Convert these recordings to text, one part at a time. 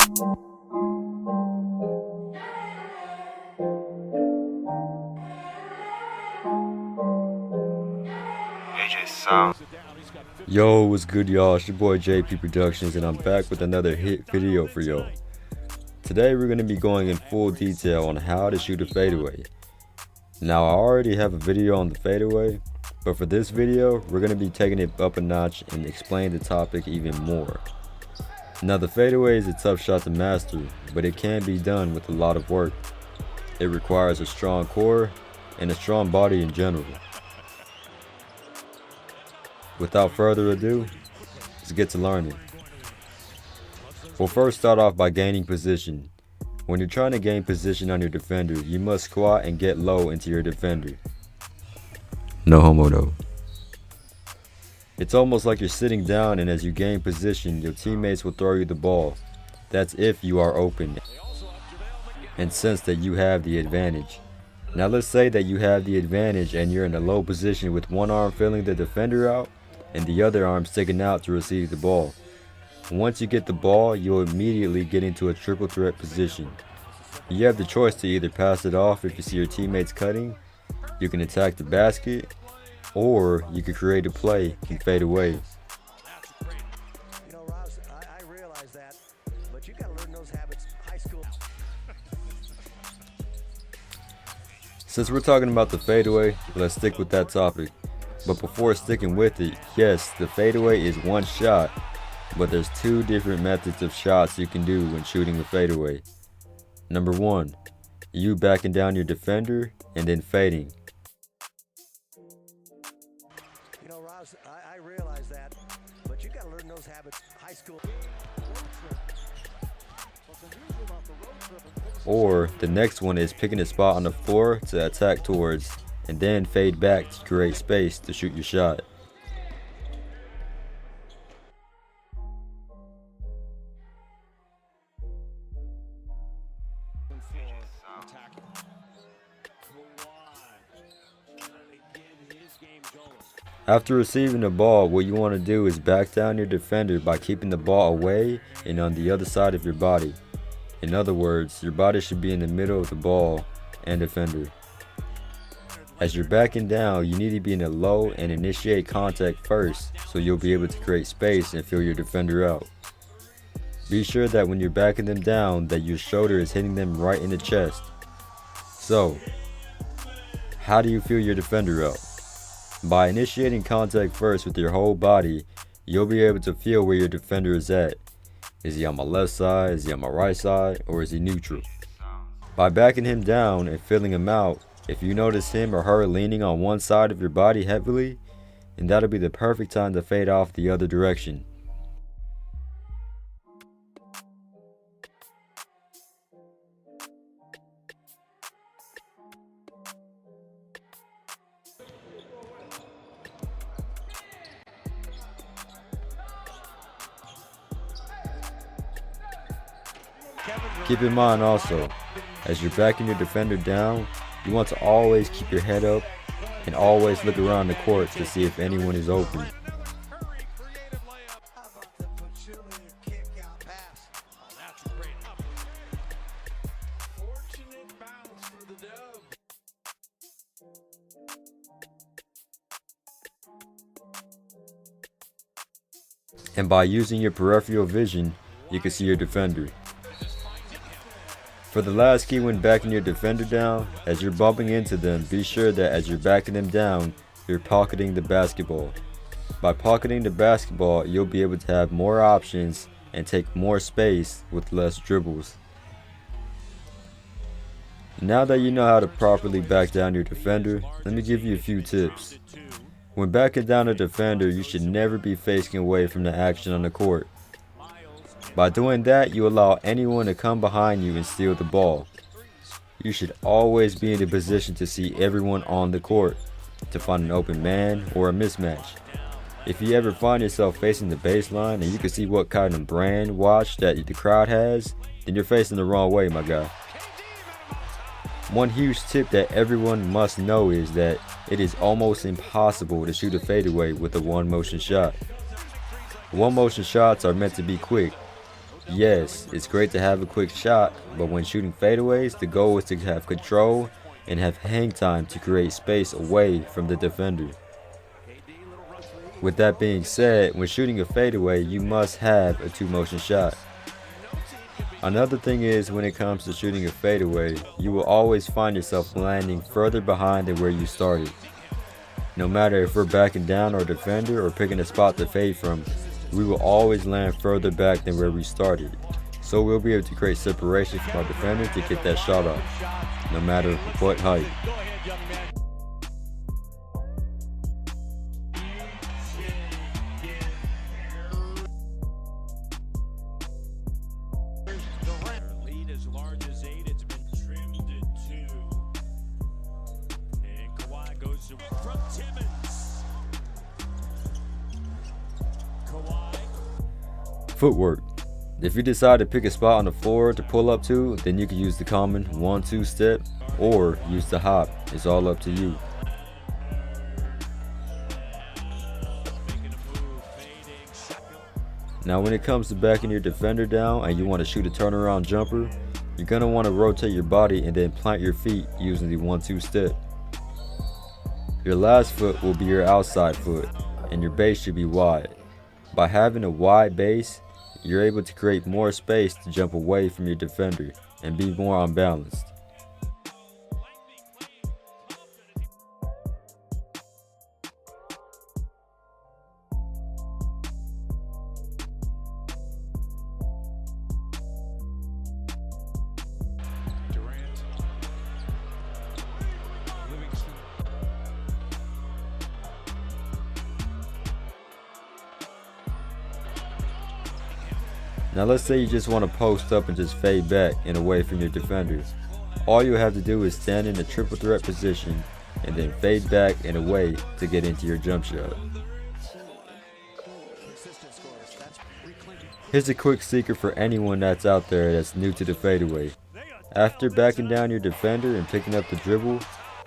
Yo, what's good, y'all? It's your boy JP Productions, and I'm back with another hit video for y'all. Today we're going to be going in full detail on how to shoot a fadeaway. Now, I already have a video on the fadeaway, but for this video we're going to be taking it up a notch and explain the topic even more. Now, the fadeaway is a tough shot to master, but it can be done with a lot of work. It requires a strong core and a strong body in general. Without further ado, let's get to learning. We'll first start off by gaining position. When you're trying to gain position on your defender, you must squat and get low into your defender. No homo though. It's almost like you're sitting down, and as you gain position, your teammates will throw you the ball. That's if you are open and sense that you have the advantage. Now let's say that you have the advantage and you're in a low position with one arm filling the defender out and the other arm sticking out to receive the ball. Once you get the ball, you'll immediately get into a triple threat position. You have the choice to either pass it off if you see your teammates cutting, you can attack the basket, or you can create a play and fade away. You know, Roz, I realize that, but you gotta learn those habits high school. Since we're talking about the fadeaway, let's stick with that topic. But before sticking with it, yes, the fadeaway is one shot, but there's two different methods of shots you can do when shooting a fadeaway. Number one, you backing down your defender and then fading. You know, Roz, I realize that, but you gotta learn those habits high school. Or the next one is picking a spot on the floor to attack towards and then fade back to create space to shoot your shot. After receiving the ball, what you want to do is back down your defender by keeping the ball away and on the other side of your body. In other words, your body should be in the middle of the ball and defender. As you're backing down, you need to be in a low and initiate contact first, so you'll be able to create space and fill your defender out. Be sure that when you're backing them down, that your shoulder is hitting them right in the chest. So, how do you fill your defender out? By initiating contact first with your whole body, you'll be able to feel where your defender is at. Is he on my left side, is he on my right side, or is he neutral? By backing him down and filling him out, if you notice him or her leaning on one side of your body heavily, then that'll be the perfect time to fade off the other direction. Keep in mind also, as you're backing your defender down, you want to always keep your head up and always look around the court to see if anyone is open. And by using your peripheral vision, you can see your defender. For the last key when backing your defender down, as you're bumping into them, be sure that as you're backing them down, you're pocketing the basketball. By pocketing the basketball, you'll be able to have more options and take more space with less dribbles. Now that you know how to properly back down your defender, let me give you a few tips. When backing down a defender, you should never be facing away from the action on the court. By doing that, you allow anyone to come behind you and steal the ball. You should always be in a position to see everyone on the court, to find an open man or a mismatch. If you ever find yourself facing the baseline and you can see what kind of brand watch that the crowd has, then you're facing the wrong way, my guy. One huge tip that everyone must know is that it is almost impossible to shoot a fadeaway with a one motion shot. One motion shots are meant to be quick. Yes, it's great to have a quick shot, but when shooting fadeaways, the goal is to have control and have hang time to create space away from the defender. With that being said, when shooting a fadeaway, you must have a two-motion shot. Another thing is, when it comes to shooting a fadeaway, you will always find yourself landing further behind than where you started. No matter if we're backing down our defender or picking a spot to fade from, we will always land further back than where we started. So we'll be able to create separation from our defender to get that shot off, no matter what height. Footwork. If you decide to pick a spot on the floor to pull up to, then you can use the common 1-2 step or use the hop. It's all up to you. Now when it comes to backing your defender down and you want to shoot a turnaround jumper, you're going to want to rotate your body and then plant your feet using the 1-2 step. Your last foot will be your outside foot and your base should be wide. By having a wide base, you're able to create more space to jump away from your defender and be more unbalanced. Now let's say you just want to post up and just fade back and away from your defender. All you have to do is stand in a triple threat position and then fade back and away to get into your jump shot. Here's a quick secret for anyone that's out there that's new to the fadeaway. After backing down your defender and picking up the dribble,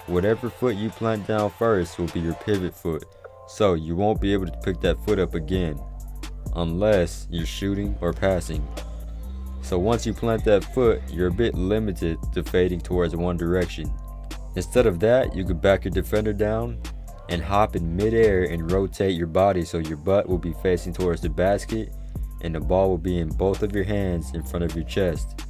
whatever foot you plant down first will be your pivot foot, so you won't be able to pick that foot up again unless you're shooting or passing. So once you plant that foot, you're a bit limited to fading towards one direction. Instead of that, you could back your defender down and hop in midair and rotate your body so your butt will be facing towards the basket and the ball will be in both of your hands in front of your chest.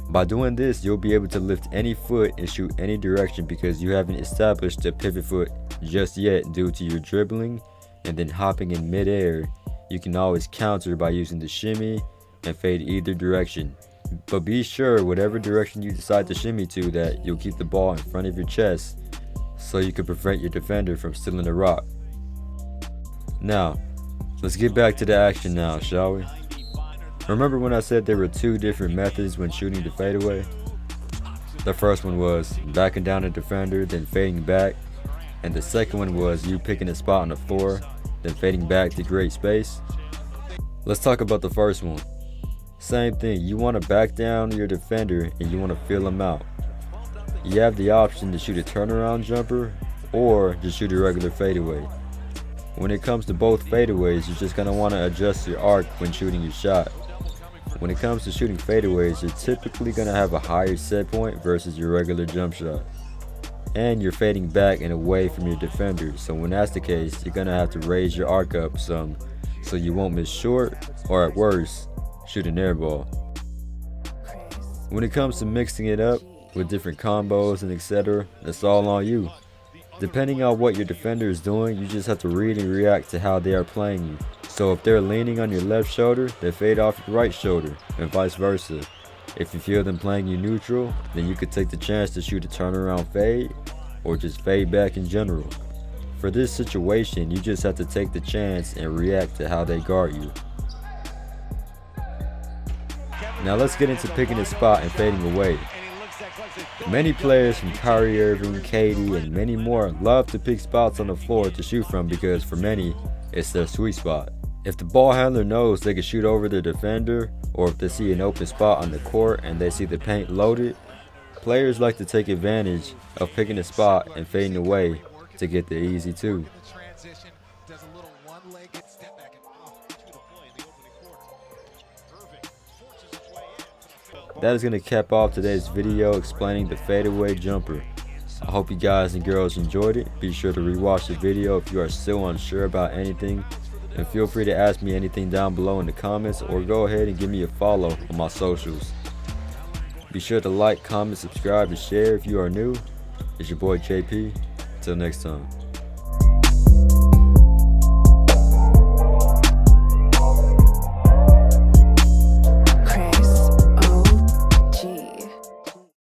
By doing this, you'll be able to lift any foot and shoot any direction because you haven't established a pivot foot just yet due to your dribbling and then hopping in midair. You can always counter by using the shimmy and fade either direction. But be sure whatever direction you decide to shimmy to that you'll keep the ball in front of your chest so you can prevent your defender from stealing the rock. Now, let's get back to the action now, shall we? Remember when I said there were two different methods when shooting the fadeaway? The first one was backing down a defender, then fading back. And the second one was you picking a spot on the floor, then fading back to create space. Let's talk about the first one. Same thing, you want to back down your defender and you want to feel him out. You have the option to shoot a turnaround jumper or just shoot a regular fadeaway. When it comes to both fadeaways, you're just going to want to adjust your arc when shooting your shot. When it comes to shooting fadeaways, you're typically going to have a higher set point versus your regular jump shot. And you're fading back and away from your defender, so when that's the case, you're going to have to raise your arc up some so you won't miss short or at worst, shoot an air ball. When it comes to mixing it up with different combos and etc., that's all on you. Depending on what your defender is doing, you just have to read and react to how they are playing you. So if they're leaning on your left shoulder, then fade off your right shoulder, and vice versa. If you feel them playing you neutral, then you could take the chance to shoot a turnaround fade, or just fade back in general. For this situation, you just have to take the chance and react to how they guard you. Now let's get into picking a spot and fading away. Many players from Kyrie Irving, KD, and many more love to pick spots on the floor to shoot from because for many, it's their sweet spot. If the ball handler knows they can shoot over their defender, or if they see an open spot on the court and they see the paint loaded, players like to take advantage of picking a spot and fading away to get the easy two. Does a little one-legged step back and off to the play in the opening quarter. Irving forces That is going to cap off today's video explaining the fadeaway jumper. I hope you guys and girls enjoyed it. Be sure to rewatch the video if you are still unsure about anything, and feel free to ask me anything down below in the comments, or go ahead and give me a follow on my socials. Be sure to like, comment, subscribe, and share if you are new. It's your boy JP. Till next time.